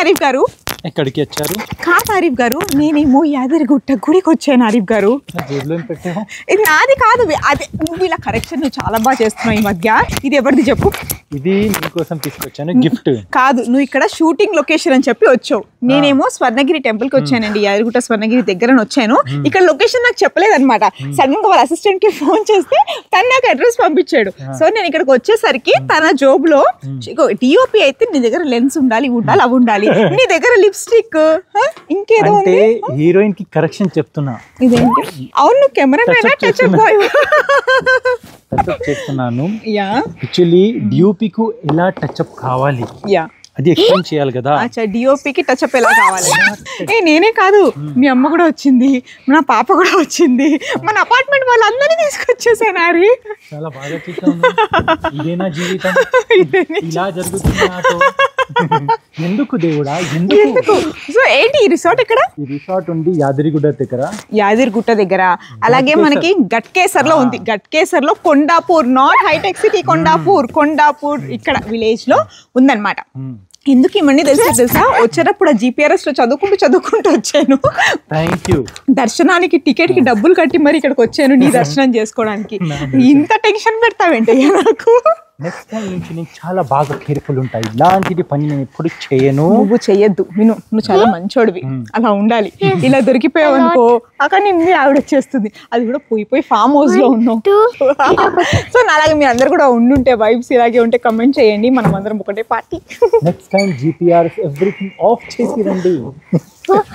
ఆరిఫ్ గారు. ఎక్కడికి వచ్చారు? కాదు ఆరిఫ్ గారు, నేనేమో యాదగిరిగుట్ట గుడికి వచ్చాను ఆరిఫ్ గారు. ఇది నాది కాదు, అదే నువ్వు ఇలా కరెక్షన్ నువ్వు చాలా బాగా చేస్తున్నావు ఈ మధ్య. ఇది ఎవరిది చెప్పు? ఇది నీకోసం తీసుకొచ్చాను గిఫ్ట్. కాదు, నువ్వు ఇక్కడ షూటింగ్ లొకేషన్ అని చెప్పి వచ్చావు. నేనేమో స్వర్ణగిరి టెంపుల్ కి వచ్చానండి, యాదగిరిగుట్ట స్వర్ణగిరి దగ్గర వచ్చాను. ఇక్కడ లొకేషన్ నాకు చెప్పలేదన్నమాట. సడన్ గా వాళ్ళ అసిస్టెంట్ కి ఫోన్ చేస్తే తను నాకు అడ్రస్ పంపించాడు. సో నేను ఇక్కడికి వచ్చేసరికి తన జోబ్ లో డిఓపి అయితే నీ దగ్గర లెన్స్ ఉండాలి, అవి ఉండాలి, నీ దగ్గర లిప్స్టిక్ ఇంకేదో ఉంది. హీరోయిన్ కి కరెక్షన్ చెప్తున్నా. ఇదేంటి? అవును, నువ్వు కెమెరామెన్ టచ్అప్ బాయ్ చేస్తున్నాను. యాక్చువల్లీ డిఓపికు ఎలా టచ్అప్ కావాలి అది ఎక్స్ప్లెయిన్ చేయాలి కదా. డిఓపికి టచ్అప్ ఎలా కావాలి? నేనే కాదు, మీ అమ్మ కూడా వచ్చింది, నా పాప కూడా వచ్చింది, మన అపార్ట్మెంట్ వాళ్ళందరినీ తీసుకొచ్చేసాను. ఆరి చాలా బాగా చూసాను. ఇదేనా జీవితం? ఇలా జరుగుతుంది నాతో. ఎందుకు దేవుడా, ఎందుకు? సో ఏంటి ఈ రిసార్ట్ ఎక్కడ? ఈ రిసార్ట్ ఉంది యాదగిరిగుట్ట దగ్గర. యాదగిరిగుట్ట దగ్గర, అలాగే మనకి గట్కేసర్ లో ఉంది. గట్కేసర్ లో Kondapur, not Hitec City, Kondapur ఇక్కడ విలేజ్ లో ఉందన్నమాట. ఎందుకు ఇవన్నీ తెలుసా? వచ్చేటప్పుడు GPRS లో చదువుకుంటూ వచ్చాను. దర్శనానికి టికెట్ కి డబ్బులు కట్టి మరి ఇక్కడికి వచ్చాను నీ దర్శనం చేసుకోవడానికి. ఇంత టెన్షన్ పెడతావేంటి నాకు? నెక్స్ట్ టైం నుంచి నేను చాలా బాగా కేర్ఫుల్ ఉంటాయి. ఇలాంటిది పని నేను ఎప్పుడు చేయను. నువ్వు చెయ్యొద్దు, నువ్వు చాలా మంచోడివి, అలా ఉండాలి. ఇలా దొరికిపోయావు అనుకో అక్కడ నిన్ను ఆవిడ వచ్చేస్తుంది. అది కూడా పోయి ఫామ్ హౌస్ లో ఉన్నావు. సో అలాగే మీరు అందరు కూడా ఉండుంటే వైబ్స్ ఇలాగే ఉంటే కమెంట్ చేయండి. మనం అందరం ఒకటే party. Next time GPRS everything of చేసి రండి.